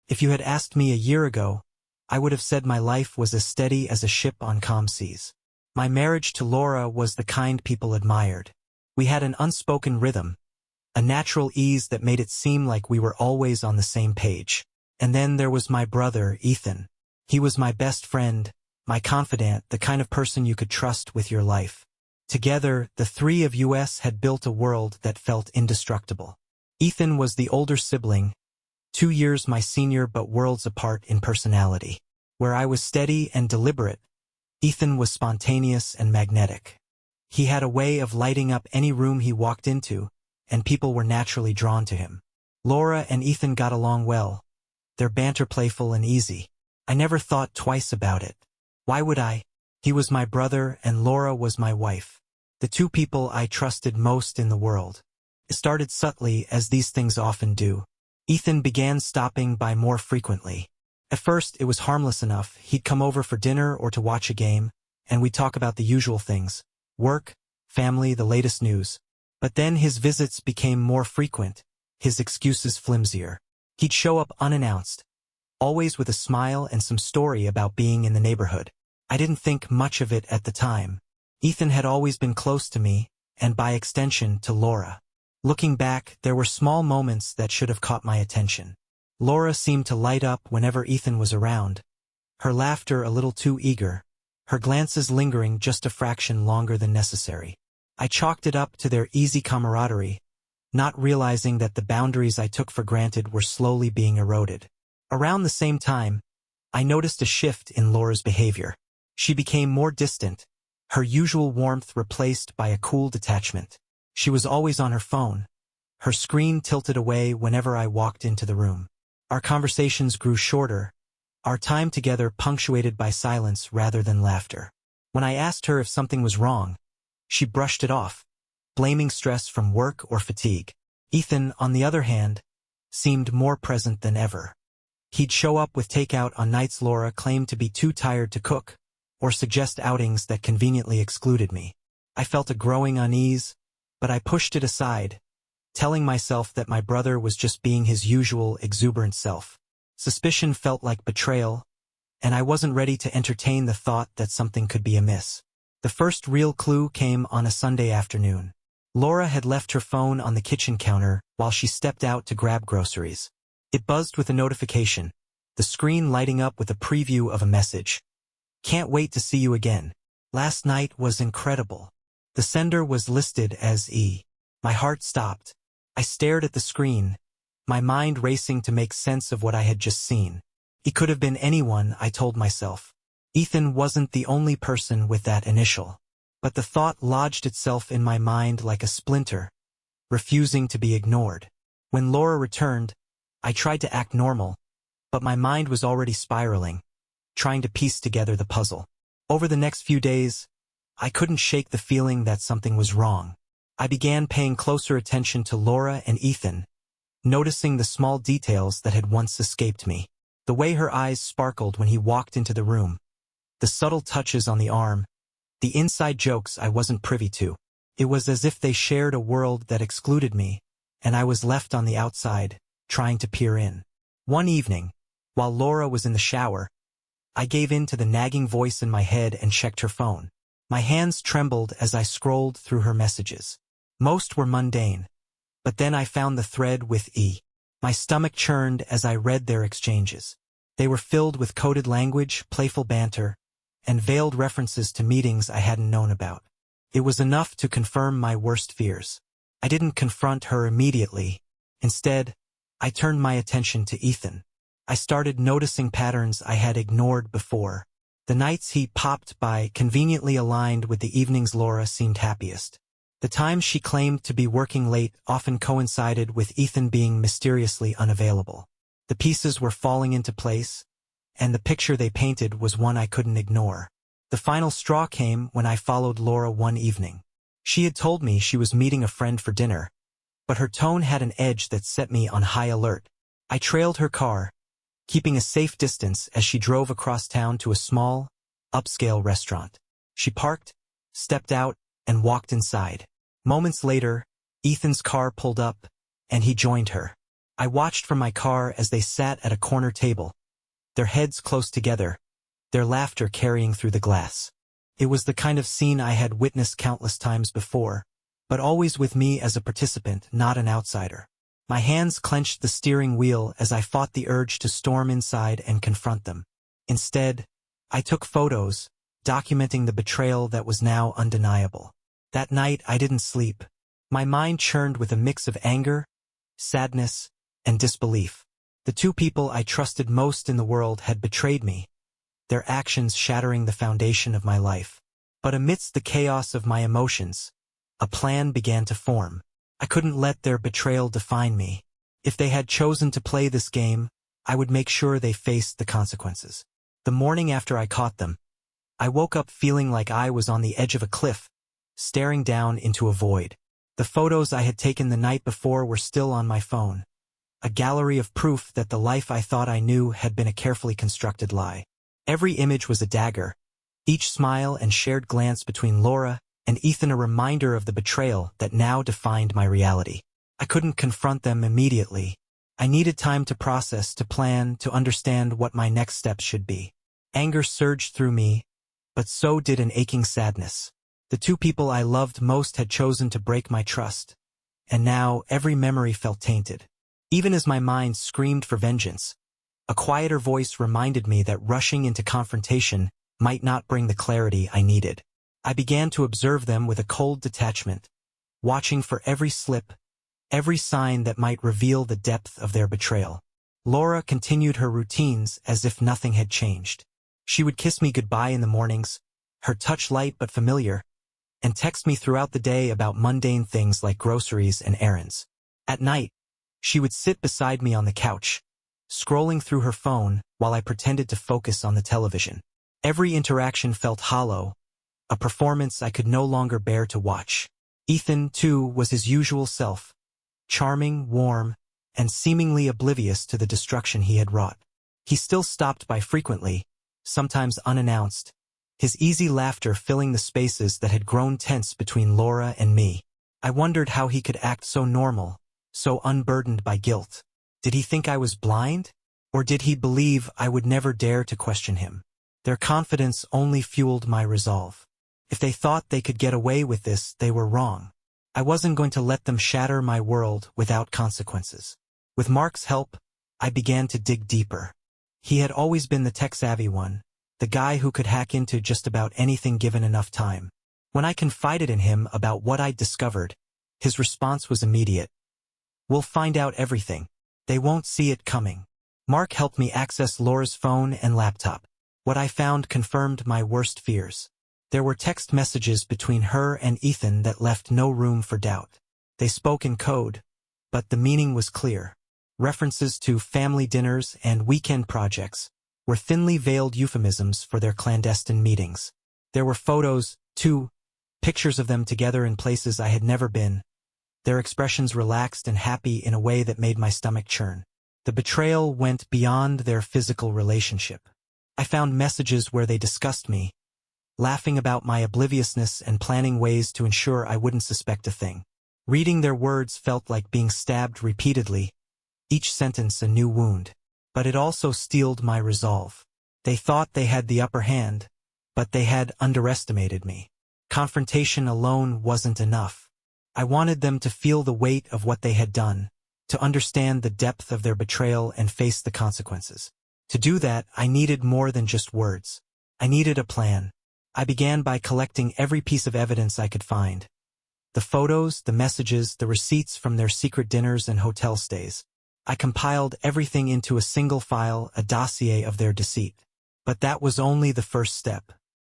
If you had asked me a year ago, I would have said my life was as steady as a ship on calm seas. My marriage to Laura was the kind people admired. We had an unspoken rhythm, a natural ease that made it seem like we were always on the same page. And then there was my brother, Ethan. He was my best friend, my confidant, the kind of person you could trust with your life. Together, the three of us had built a world that felt indestructible. Ethan was the older sibling, 2 years my senior but worlds apart in personality. Where I was steady and deliberate, Ethan was spontaneous and magnetic. He had a way of lighting up any room he walked into, and people were naturally drawn to him. Laura and Ethan got along well, their banter playful and easy. I never thought twice about it. Why would I? He was my brother and Laura was my wife, the two people I trusted most in the world. It started subtly, as these things often do. Ethan began stopping by more frequently. At first, it was harmless enough. He'd come over for dinner or to watch a game, and we'd talk about the usual things: work, family, the latest news. But then his visits became more frequent, his excuses flimsier. He'd show up unannounced, always with a smile and some story about being in the neighborhood. I didn't think much of it at the time. Ethan had always been close to me, and by extension to Laura. Looking back, there were small moments that should have caught my attention. Laura seemed to light up whenever Ethan was around, her laughter a little too eager, her glances lingering just a fraction longer than necessary. I chalked it up to their easy camaraderie, not realizing that the boundaries I took for granted were slowly being eroded. Around the same time, I noticed a shift in Laura's behavior. She became more distant, her usual warmth replaced by a cool detachment. She was always on her phone, her screen tilted away whenever I walked into the room. Our conversations grew shorter, our time together punctuated by silence rather than laughter. When I asked her if something was wrong, she brushed it off, blaming stress from work or fatigue. Ethan, on the other hand, seemed more present than ever. He'd show up with takeout on nights Laura claimed to be too tired to cook, or suggest outings that conveniently excluded me. I felt a growing unease, but I pushed it aside, telling myself that my brother was just being his usual exuberant self. Suspicion felt like betrayal, and I wasn't ready to entertain the thought that something could be amiss. The first real clue came on a Sunday afternoon. Laura had left her phone on the kitchen counter while she stepped out to grab groceries. It buzzed with a notification, the screen lighting up with a preview of a message. "Can't wait to see you again. Last night was incredible." The sender was listed as E. My heart stopped. I stared at the screen, my mind racing to make sense of what I had just seen. It could have been anyone, I told myself. Ethan wasn't the only person with that initial. But the thought lodged itself in my mind like a splinter, refusing to be ignored. When Laura returned, I tried to act normal, but my mind was already spiraling, trying to piece together the puzzle. Over the next few days, I couldn't shake the feeling that something was wrong. I began paying closer attention to Laura and Ethan, noticing the small details that had once escaped me. The way her eyes sparkled when he walked into the room, the subtle touches on the arm, the inside jokes I wasn't privy to. It was as if they shared a world that excluded me, and I was left on the outside, trying to peer in. One evening, while Laura was in the shower, I gave in to the nagging voice in my head and checked her phone. My hands trembled as I scrolled through her messages. Most were mundane, but then I found the thread with E. My stomach churned as I read their exchanges. They were filled with coded language, playful banter, and veiled references to meetings I hadn't known about. It was enough to confirm my worst fears. I didn't confront her immediately. Instead, I turned my attention to Ethan. I started noticing patterns I had ignored before. The nights he popped by conveniently aligned with the evenings Laura seemed happiest. The times she claimed to be working late often coincided with Ethan being mysteriously unavailable. The pieces were falling into place, and the picture they painted was one I couldn't ignore. The final straw came when I followed Laura one evening. She had told me she was meeting a friend for dinner, but her tone had an edge that set me on high alert. I trailed her car, keeping a safe distance as she drove across town to a small, upscale restaurant. She parked, stepped out, and walked inside. Moments later, Ethan's car pulled up, and he joined her. I watched from my car as they sat at a corner table, their heads close together, their laughter carrying through the glass. It was the kind of scene I had witnessed countless times before, but always with me as a participant, not an outsider. My hands clenched the steering wheel as I fought the urge to storm inside and confront them. Instead, I took photos, documenting the betrayal that was now undeniable. That night I didn't sleep. My mind churned with a mix of anger, sadness, and disbelief. The two people I trusted most in the world had betrayed me, their actions shattering the foundation of my life. But amidst the chaos of my emotions, a plan began to form. I couldn't let their betrayal define me. If they had chosen to play this game, I would make sure they faced the consequences. The morning after I caught them, I woke up feeling like I was on the edge of a cliff, staring down into a void. The photos I had taken the night before were still on my phone, a gallery of proof that the life I thought I knew had been a carefully constructed lie. Every image was a dagger, each smile and shared glance between Laura and Ethan a reminder of the betrayal that now defined my reality. I couldn't confront them immediately. I needed time to process, to plan, to understand what my next steps should be. Anger surged through me, but so did an aching sadness. The two people I loved most had chosen to break my trust, and now every memory felt tainted. Even as my mind screamed for vengeance, a quieter voice reminded me that rushing into confrontation might not bring the clarity I needed. I began to observe them with a cold detachment, watching for every slip, every sign that might reveal the depth of their betrayal. Laura continued her routines as if nothing had changed. She would kiss me goodbye in the mornings, her touch light but familiar, and text me throughout the day about mundane things like groceries and errands. At night, she would sit beside me on the couch, scrolling through her phone while I pretended to focus on the television. Every interaction felt hollow, a performance I could no longer bear to watch. Ethan, too, was his usual self, charming, warm, and seemingly oblivious to the destruction he had wrought. He still stopped by frequently, sometimes unannounced, his easy laughter filling the spaces that had grown tense between Laura and me. I wondered how he could act so normal, so unburdened by guilt. Did he think I was blind? Or did he believe I would never dare to question him? Their confidence only fueled my resolve. If they thought they could get away with this, they were wrong. I wasn't going to let them shatter my world without consequences. With Mark's help, I began to dig deeper. He had always been the tech-savvy one, the guy who could hack into just about anything given enough time. When I confided in him about what I'd discovered, his response was immediate. "We'll find out everything. They won't see it coming." Mark helped me access Laura's phone and laptop. What I found confirmed my worst fears. There were text messages between her and Ethan that left no room for doubt. They spoke in code, but the meaning was clear. References to family dinners and weekend projects were thinly veiled euphemisms for their clandestine meetings. There were photos, too, pictures of them together in places I had never been, their expressions relaxed and happy in a way that made my stomach churn. The betrayal went beyond their physical relationship. I found messages where they discussed me, laughing about my obliviousness and planning ways to ensure I wouldn't suspect a thing. Reading their words felt like being stabbed repeatedly, each sentence a new wound. But it also steeled my resolve. They thought they had the upper hand, but they had underestimated me. Confrontation alone wasn't enough. I wanted them to feel the weight of what they had done, to understand the depth of their betrayal and face the consequences. To do that, I needed more than just words. I needed a plan. I began by collecting every piece of evidence I could find. The photos, the messages, the receipts from their secret dinners and hotel stays. I compiled everything into a single file, a dossier of their deceit. But that was only the first step.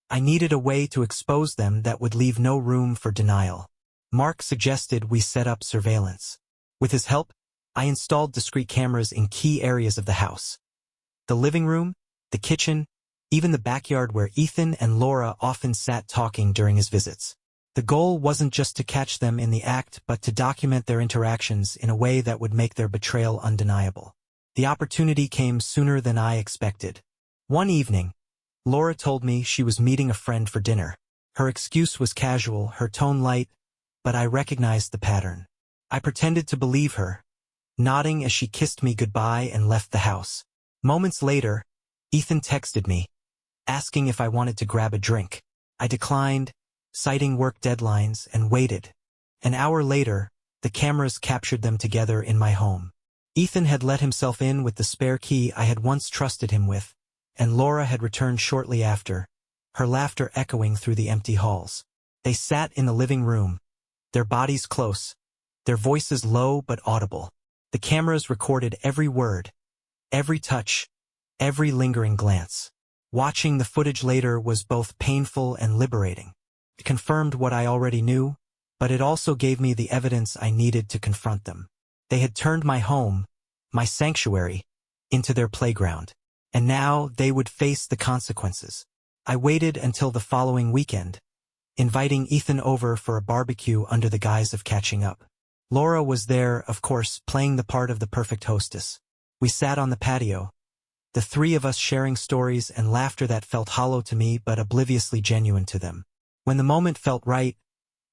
I needed a way to expose them that would leave no room for denial. Mark suggested we set up surveillance. With his help, I installed discrete cameras in key areas of the house. The living room, the kitchen, even the backyard where Ethan and Laura often sat talking during his visits. The goal wasn't just to catch them in the act, but to document their interactions in a way that would make their betrayal undeniable. The opportunity came sooner than I expected. One evening, Laura told me she was meeting a friend for dinner. Her excuse was casual, her tone light, but I recognized the pattern. I pretended to believe her, nodding as she kissed me goodbye and left the house. Moments later, Ethan texted me, asking if I wanted to grab a drink. I declined, citing work deadlines, and waited. An hour later, the cameras captured them together in my home. Ethan had let himself in with the spare key I had once trusted him with, and Laura had returned shortly after, her laughter echoing through the empty halls. They sat in the living room, their bodies close, their voices low but audible. The cameras recorded every word, every touch, every lingering glance. Watching the footage later was both painful and liberating. It confirmed what I already knew, but it also gave me the evidence I needed to confront them. They had turned my home, my sanctuary, into their playground. And now they would face the consequences. I waited until the following weekend, inviting Ethan over for a barbecue under the guise of catching up. Laura was there, of course, playing the part of the perfect hostess. We sat on the patio, the three of us sharing stories and laughter that felt hollow to me but obliviously genuine to them. When the moment felt right,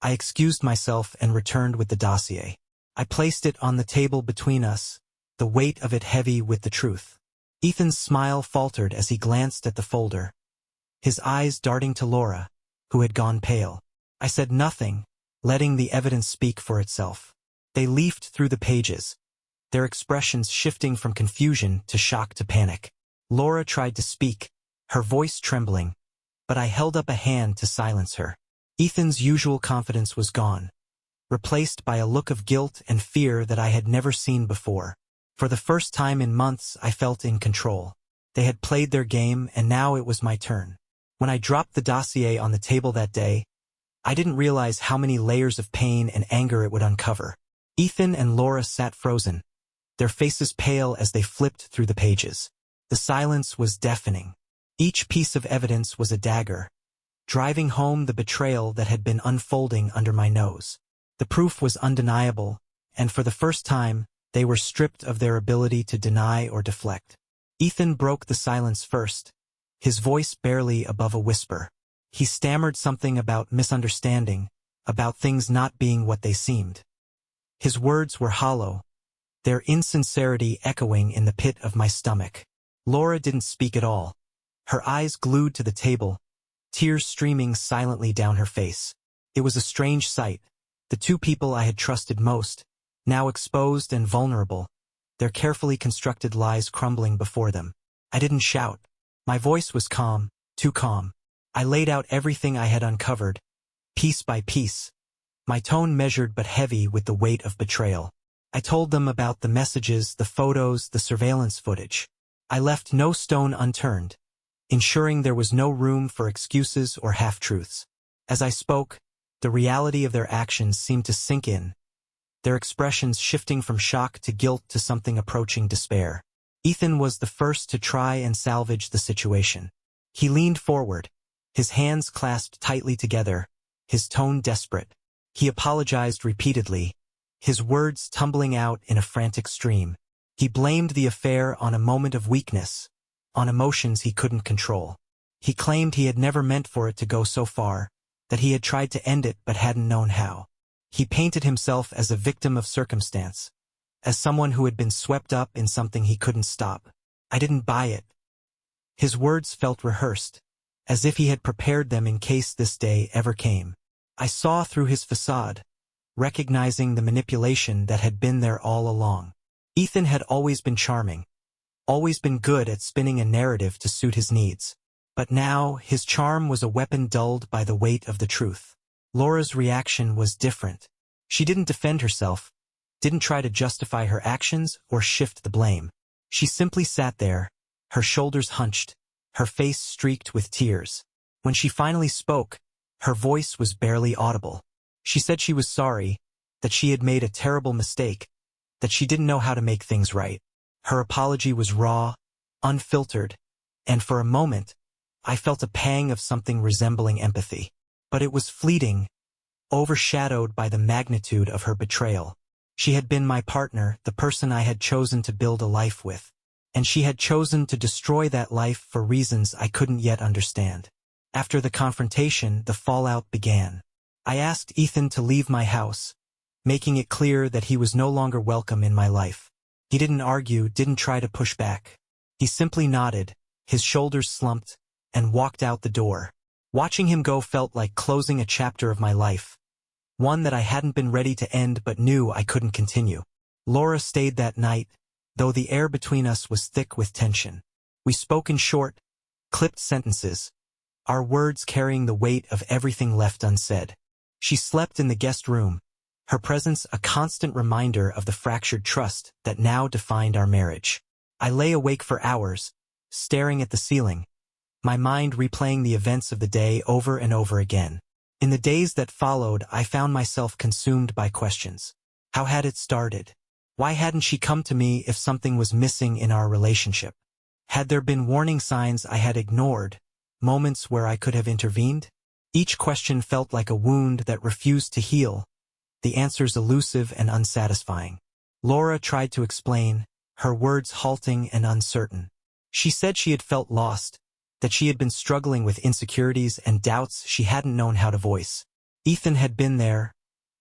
I excused myself and returned with the dossier. I placed it on the table between us, the weight of it heavy with the truth. Ethan's smile faltered as he glanced at the folder, his eyes darting to Laura, who had gone pale. I said nothing, letting the evidence speak for itself. They leafed through the pages, their expressions shifting from confusion to shock to panic. Laura tried to speak, her voice trembling, but I held up a hand to silence her. Ethan's usual confidence was gone, replaced by a look of guilt and fear that I had never seen before. For the first time in months, I felt in control. They had played their game, and now it was my turn. When I dropped the dossier on the table that day, I didn't realize how many layers of pain and anger it would uncover. Ethan and Laura sat frozen, their faces pale as they flipped through the pages. The silence was deafening. Each piece of evidence was a dagger, driving home the betrayal that had been unfolding under my nose. The proof was undeniable, and for the first time, they were stripped of their ability to deny or deflect. Ethan broke the silence first, his voice barely above a whisper. He stammered something about misunderstanding, about things not being what they seemed. His words were hollow, their insincerity echoing in the pit of my stomach. Laura didn't speak at all, her eyes glued to the table, tears streaming silently down her face. It was a strange sight, the two people I had trusted most, now exposed and vulnerable, their carefully constructed lies crumbling before them. I didn't shout. My voice was calm, too calm. I laid out everything I had uncovered, piece by piece, my tone measured but heavy with the weight of betrayal. I told them about the messages, the photos, the surveillance footage. I left no stone unturned, ensuring there was no room for excuses or half-truths. As I spoke, the reality of their actions seemed to sink in, their expressions shifting from shock to guilt to something approaching despair. Ethan was the first to try and salvage the situation. He leaned forward, his hands clasped tightly together, his tone desperate. He apologized repeatedly, his words tumbling out in a frantic stream. He blamed the affair on a moment of weakness, on emotions he couldn't control. He claimed he had never meant for it to go so far, that he had tried to end it but hadn't known how. He painted himself as a victim of circumstance, as someone who had been swept up in something he couldn't stop. I didn't buy it. His words felt rehearsed, as if he had prepared them in case this day ever came. I saw through his facade, recognizing the manipulation that had been there all along. Ethan had always been charming, always been good at spinning a narrative to suit his needs. But now, his charm was a weapon dulled by the weight of the truth. Laura's reaction was different. She didn't defend herself, didn't try to justify her actions or shift the blame. She simply sat there, her shoulders hunched, her face streaked with tears. When she finally spoke, her voice was barely audible. She said she was sorry, that she had made a terrible mistake, that she didn't know how to make things right. Her apology was raw, unfiltered, and for a moment, I felt a pang of something resembling empathy. But it was fleeting, overshadowed by the magnitude of her betrayal. She had been my partner, the person I had chosen to build a life with, and she had chosen to destroy that life for reasons I couldn't yet understand. After the confrontation, the fallout began. I asked Ethan to leave my house, making it clear that he was no longer welcome in my life. He didn't argue, didn't try to push back. He simply nodded, his shoulders slumped, and walked out the door. Watching him go felt like closing a chapter of my life, one that I hadn't been ready to end but knew I couldn't continue. Laura stayed that night, though the air between us was thick with tension. We spoke in short, clipped sentences, our words carrying the weight of everything left unsaid. She slept in the guest room, her presence a constant reminder of the fractured trust that now defined our marriage. I lay awake for hours, staring at the ceiling, my mind replaying the events of the day over and over again. In the days that followed, I found myself consumed by questions. How had it started? Why hadn't she come to me if something was missing in our relationship? Had there been warning signs I had ignored, moments where I could have intervened? Each question felt like a wound that refused to heal, the answers elusive and unsatisfying. Laura tried to explain, her words halting and uncertain. She said she had felt lost, that she had been struggling with insecurities and doubts she hadn't known how to voice. Ethan had been there,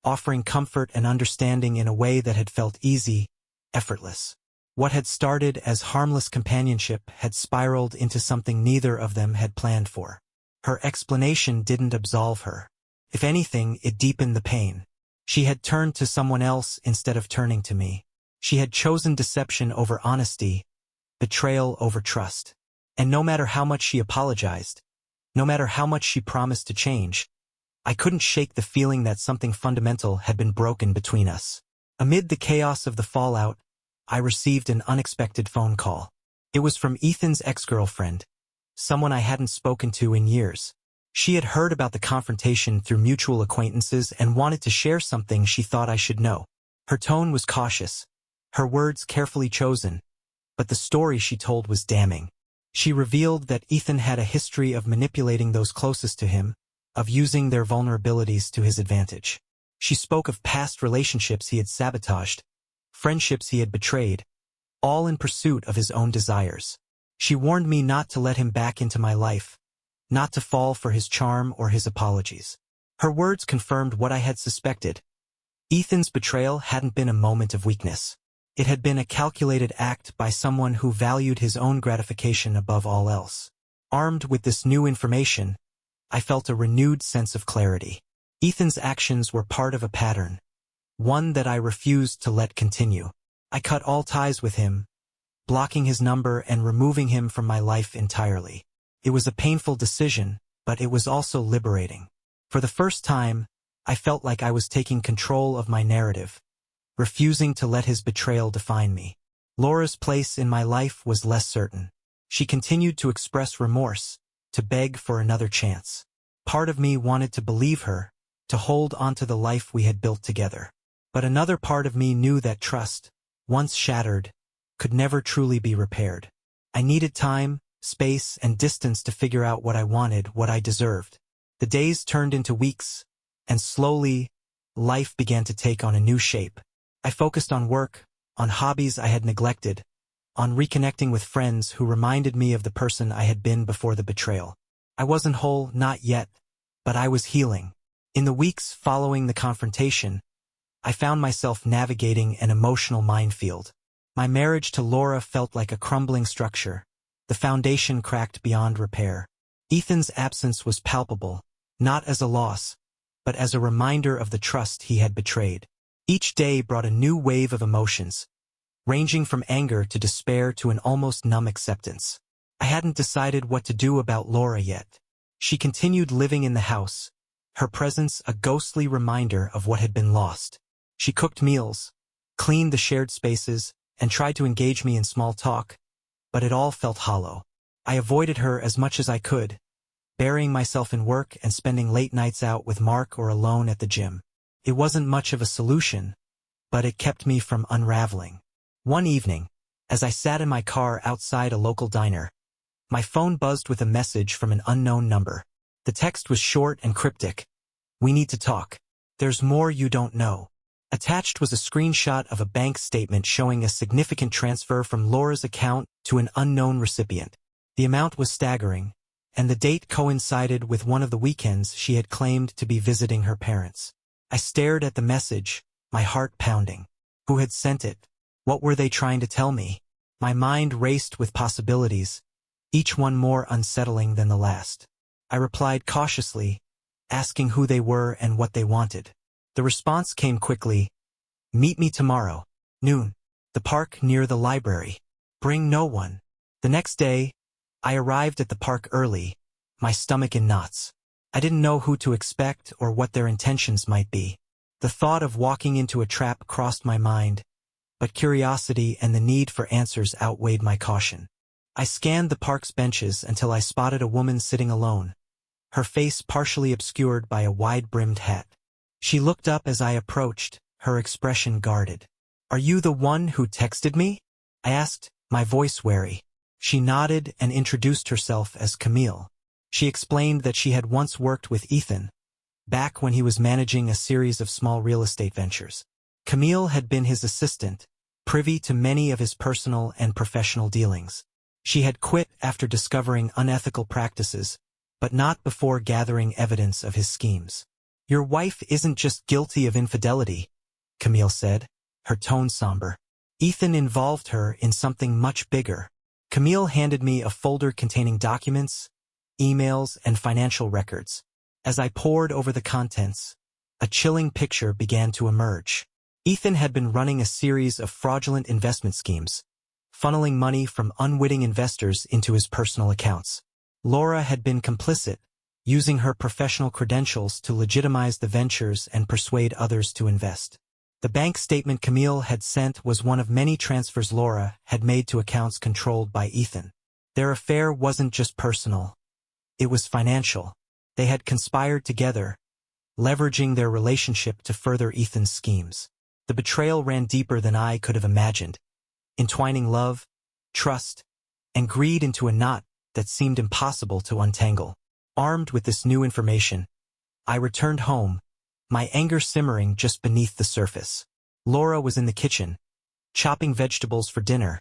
offering comfort and understanding in a way that had felt easy, effortless. What had started as harmless companionship had spiraled into something neither of them had planned for. Her explanation didn't absolve her. If anything, it deepened the pain. She had turned to someone else instead of turning to me. She had chosen deception over honesty, betrayal over trust. And no matter how much she apologized, no matter how much she promised to change, I couldn't shake the feeling that something fundamental had been broken between us. Amid the chaos of the fallout, I received an unexpected phone call. It was from Ethan's ex-girlfriend, someone I hadn't spoken to in years. She had heard about the confrontation through mutual acquaintances and wanted to share something she thought I should know. Her tone was cautious, her words carefully chosen, but the story she told was damning. She revealed that Ethan had a history of manipulating those closest to him, of using their vulnerabilities to his advantage. She spoke of past relationships he had sabotaged, friendships he had betrayed, all in pursuit of his own desires. She warned me not to let him back into my life, not to fall for his charm or his apologies. Her words confirmed what I had suspected. Ethan's betrayal hadn't been a moment of weakness. It had been a calculated act by someone who valued his own gratification above all else. Armed with this new information, I felt a renewed sense of clarity. Ethan's actions were part of a pattern, one that I refused to let continue. I cut all ties with him, blocking his number and removing him from my life entirely. It was a painful decision, but it was also liberating. For the first time, I felt like I was taking control of my narrative, refusing to let his betrayal define me. Laura's place in my life was less certain. She continued to express remorse, to beg for another chance. Part of me wanted to believe her, to hold onto the life we had built together. But another part of me knew that trust, once shattered, could never truly be repaired. I needed time, space, and distance to figure out what I wanted, what I deserved. The days turned into weeks, and slowly, life began to take on a new shape. I focused on work, on hobbies I had neglected, on reconnecting with friends who reminded me of the person I had been before the betrayal. I wasn't whole, not yet, but I was healing. In the weeks following the confrontation, I found myself navigating an emotional minefield. My marriage to Laura felt like a crumbling structure, the foundation cracked beyond repair. Ethan's absence was palpable, not as a loss, but as a reminder of the trust he had betrayed. Each day brought a new wave of emotions, ranging from anger to despair to an almost numb acceptance. I hadn't decided what to do about Laura yet. She continued living in the house, her presence a ghostly reminder of what had been lost. She cooked meals, cleaned the shared spaces, and tried to engage me in small talk, but it all felt hollow. I avoided her as much as I could, burying myself in work and spending late nights out with Mark or alone at the gym. It wasn't much of a solution, but it kept me from unraveling. One evening, as I sat in my car outside a local diner, my phone buzzed with a message from an unknown number. The text was short and cryptic. "We need to talk. There's more you don't know." Attached was a screenshot of a bank statement showing a significant transfer from Laura's account to an unknown recipient. The amount was staggering, and the date coincided with one of the weekends she had claimed to be visiting her parents. I stared at the message, my heart pounding. Who had sent it? What were they trying to tell me? My mind raced with possibilities, each one more unsettling than the last. I replied cautiously, asking who they were and what they wanted. The response came quickly. Meet me tomorrow, noon. The park near the library. Bring no one. The next day, I arrived at the park early, my stomach in knots. I didn't know who to expect or what their intentions might be. The thought of walking into a trap crossed my mind, but curiosity and the need for answers outweighed my caution. I scanned the park's benches until I spotted a woman sitting alone, her face partially obscured by a wide-brimmed hat. She looked up as I approached, her expression guarded. "Are you the one who texted me?" I asked, my voice wary. She nodded and introduced herself as Camille. She explained that she had once worked with Ethan, back when he was managing a series of small real estate ventures. Camille had been his assistant, privy to many of his personal and professional dealings. She had quit after discovering unethical practices, but not before gathering evidence of his schemes. "Your wife isn't just guilty of infidelity," Camille said, her tone somber. "Ethan involved her in something much bigger." Camille handed me a folder containing documents, emails, and financial records. As I pored over the contents, a chilling picture began to emerge. Ethan had been running a series of fraudulent investment schemes, funneling money from unwitting investors into his personal accounts. Laura had been complicit, using her professional credentials to legitimize the ventures and persuade others to invest. The bank statement Camille had sent was one of many transfers Laura had made to accounts controlled by Ethan. Their affair wasn't just personal. It was financial. They had conspired together, leveraging their relationship to further Ethan's schemes. The betrayal ran deeper than I could have imagined, entwining love, trust, and greed into a knot that seemed impossible to untangle. Armed with this new information, I returned home, my anger simmering just beneath the surface. Laura was in the kitchen, chopping vegetables for dinner,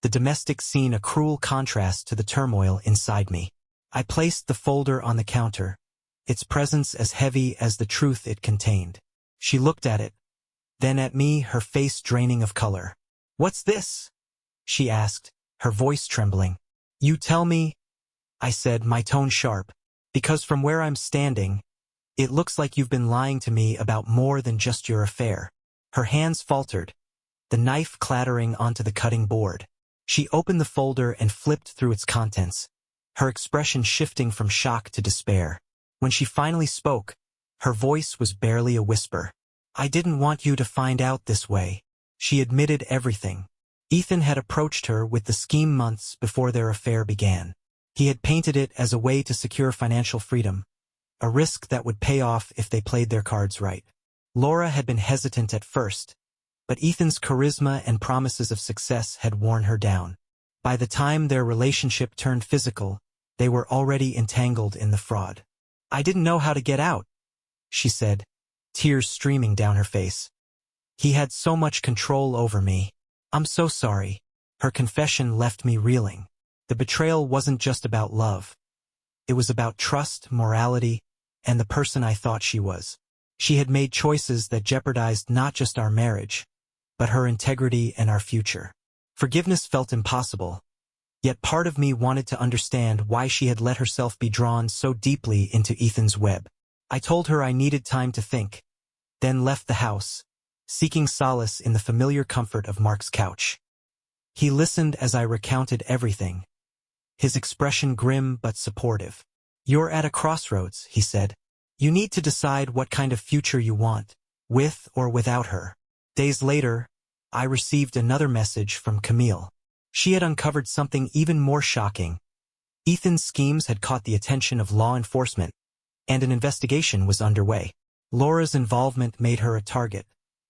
the domestic scene a cruel contrast to the turmoil inside me. I placed the folder on the counter, its presence as heavy as the truth it contained. She looked at it, then at me, her face draining of color. "What's this?" she asked, her voice trembling. "You tell me," I said, my tone sharp, "because from where I'm standing, it looks like you've been lying to me about more than just your affair." Her hands faltered, the knife clattering onto the cutting board. She opened the folder and flipped through its contents, her expression shifting from shock to despair. When she finally spoke, her voice was barely a whisper. "I didn't want you to find out this way." She admitted everything. Ethan had approached her with the scheme months before their affair began. He had painted it as a way to secure financial freedom, a risk that would pay off if they played their cards right. Laura had been hesitant at first, but Ethan's charisma and promises of success had worn her down. By the time their relationship turned physical, they were already entangled in the fraud. "I didn't know how to get out," she said, tears streaming down her face. "He had so much control over me. I'm so sorry." Her confession left me reeling. The betrayal wasn't just about love. It was about trust, morality, and the person I thought she was. She had made choices that jeopardized not just our marriage, but her integrity and our future. Forgiveness felt impossible, yet part of me wanted to understand why she had let herself be drawn so deeply into Ethan's web. I told her I needed time to think, then left the house, seeking solace in the familiar comfort of Mark's couch. He listened as I recounted everything, his expression grim but supportive. "You're at a crossroads," he said. "You need to decide what kind of future you want, with or without her." Days later, I received another message from Camille. She had uncovered something even more shocking. Ethan's schemes had caught the attention of law enforcement, and an investigation was underway. Laura's involvement made her a target,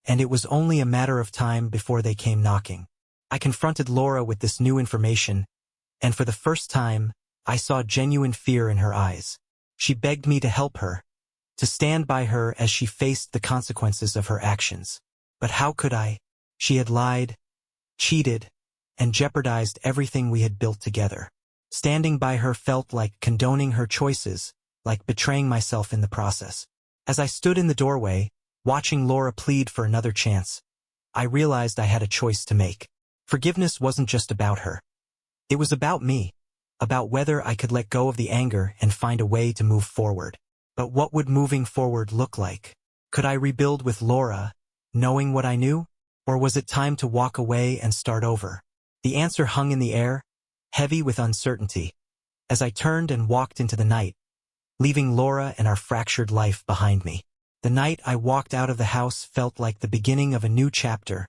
and it was only a matter of time before they came knocking. I confronted Laura with this new information, and for the first time, I saw genuine fear in her eyes. She begged me to help her, to stand by her as she faced the consequences of her actions. But how could I? She had lied, cheated, and jeopardized everything we had built together. Standing by her felt like condoning her choices, like betraying myself in the process. As I stood in the doorway, watching Laura plead for another chance, I realized I had a choice to make. Forgiveness wasn't just about her. It was about me, about whether I could let go of the anger and find a way to move forward. But what would moving forward look like? Could I rebuild with Laura, knowing what I knew? Or was it time to walk away and start over? The answer hung in the air, heavy with uncertainty, as I turned and walked into the night, leaving Laura and our fractured life behind me. The night I walked out of the house felt like the beginning of a new chapter,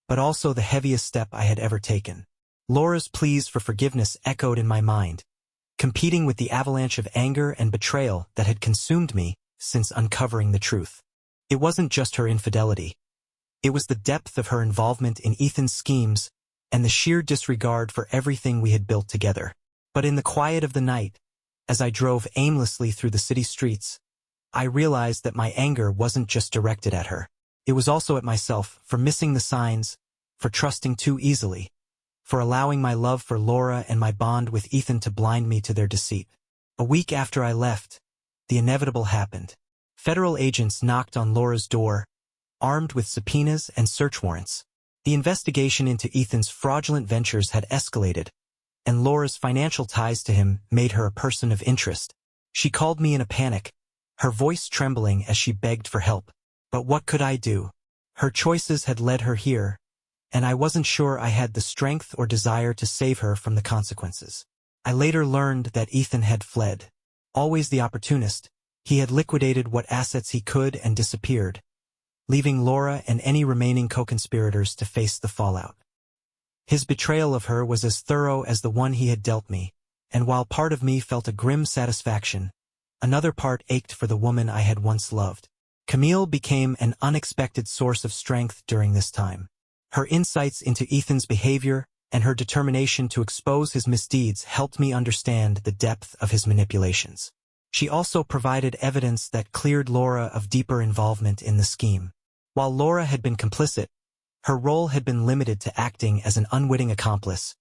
but also the heaviest step I had ever taken. Laura's pleas for forgiveness echoed in my mind, competing with the avalanche of anger and betrayal that had consumed me since uncovering the truth. It wasn't just her infidelity. It was the depth of her involvement in Ethan's schemes and the sheer disregard for everything we had built together. But in the quiet of the night, as I drove aimlessly through the city streets, I realized that my anger wasn't just directed at her. It was also at myself for missing the signs, for trusting too easily, for allowing my love for Laura and my bond with Ethan to blind me to their deceit. A week after I left, the inevitable happened. Federal agents knocked on Laura's door, armed with subpoenas and search warrants. The investigation into Ethan's fraudulent ventures had escalated, and Laura's financial ties to him made her a person of interest. She called me in a panic, her voice trembling as she begged for help. But what could I do? Her choices had led her here, and I wasn't sure I had the strength or desire to save her from the consequences. I later learned that Ethan had fled. Always the opportunist, he had liquidated what assets he could and disappeared, leaving Laura and any remaining co-conspirators to face the fallout. His betrayal of her was as thorough as the one he had dealt me, and while part of me felt a grim satisfaction, another part ached for the woman I had once loved. Camille became an unexpected source of strength during this time. Her insights into Ethan's behavior and her determination to expose his misdeeds helped me understand the depth of his manipulations. She also provided evidence that cleared Laura of deeper involvement in the scheme. While Laura had been complicit, her role had been limited to acting as an unwitting accomplice,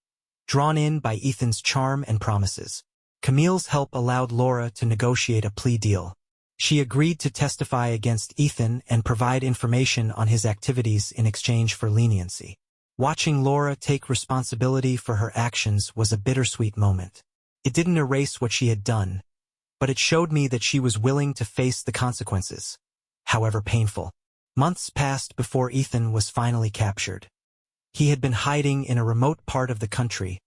drawn in by Ethan's charm and promises. Camille's help allowed Laura to negotiate a plea deal. She agreed to testify against Ethan and provide information on his activities in exchange for leniency. Watching Laura take responsibility for her actions was a bittersweet moment. It didn't erase what she had done, but it showed me that she was willing to face the consequences, however painful. Months passed before Ethan was finally captured. He had been hiding in a remote part of the country,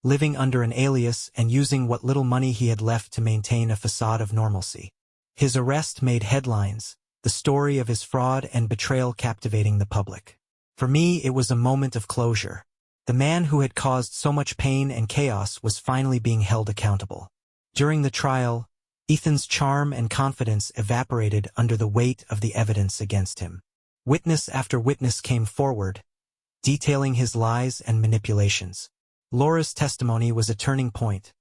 living under an alias and using what little money he had left to maintain a facade of normalcy. His arrest made headlines, the story of his fraud and betrayal captivating the public. For me, it was a moment of closure. The man who had caused so much pain and chaos was finally being held accountable. During the trial, Ethan's charm and confidence evaporated under the weight of the evidence against him. Witness after witness came forward, detailing his lies and manipulations. Laura's testimony was a turning point,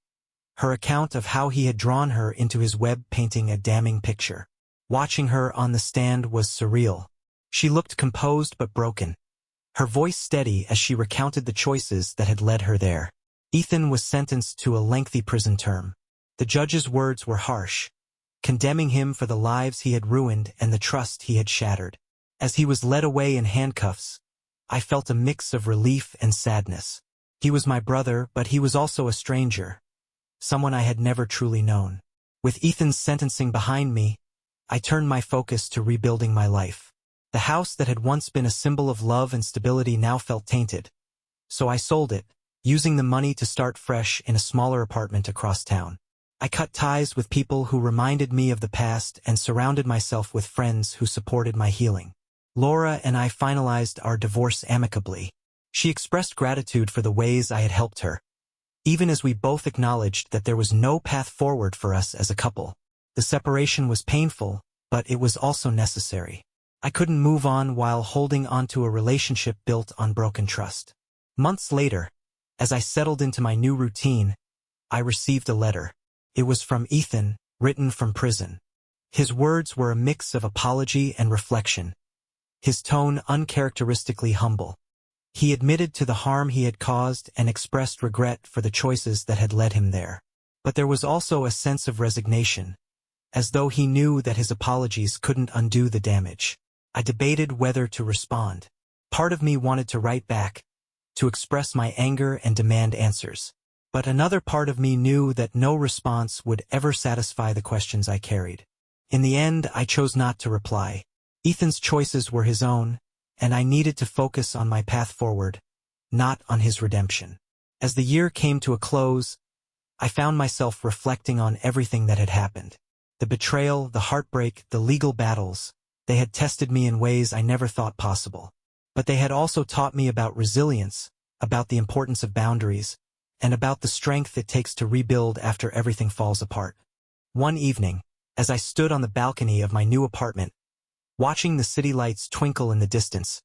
her account of how he had drawn her into his web painting a damning picture. Watching her on the stand was surreal. She looked composed but broken, her voice steady as she recounted the choices that had led her there. Ethan was sentenced to a lengthy prison term. The judge's words were harsh, condemning him for the lives he had ruined and the trust he had shattered. As he was led away in handcuffs, I felt a mix of relief and sadness. He was my brother, but he was also a stranger, someone I had never truly known. With Ethan's sentencing behind me, I turned my focus to rebuilding my life. The house that had once been a symbol of love and stability now felt tainted, so I sold it, using the money to start fresh in a smaller apartment across town. I cut ties with people who reminded me of the past and surrounded myself with friends who supported my healing. Laura and I finalized our divorce amicably. She expressed gratitude for the ways I had helped her, even as we both acknowledged that there was no path forward for us as a couple. The separation was painful, but it was also necessary. I couldn't move on while holding onto a relationship built on broken trust. Months later, as I settled into my new routine, I received a letter. It was from Ethan, written from prison. His words were a mix of apology and reflection, his tone uncharacteristically humble. He admitted to the harm he had caused and expressed regret for the choices that had led him there. But there was also a sense of resignation, as though he knew that his apologies couldn't undo the damage. I debated whether to respond. Part of me wanted to write back, to express my anger and demand answers. But another part of me knew that no response would ever satisfy the questions I carried. In the end, I chose not to reply. Ethan's choices were his own, and I needed to focus on my path forward, not on his redemption. As the year came to a close, I found myself reflecting on everything that had happened. The betrayal, the heartbreak, the legal battles, they had tested me in ways I never thought possible. But they had also taught me about resilience, about the importance of boundaries, and about the strength it takes to rebuild after everything falls apart. One evening, as I stood on the balcony of my new apartment, watching the city lights twinkle in the distance,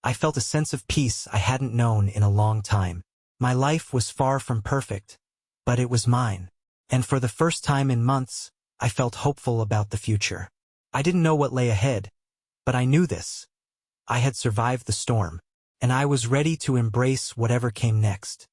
I felt a sense of peace I hadn't known in a long time. My life was far from perfect, but it was mine. And for the first time in months, I felt hopeful about the future. I didn't know what lay ahead, but I knew this. I had survived the storm, and I was ready to embrace whatever came next.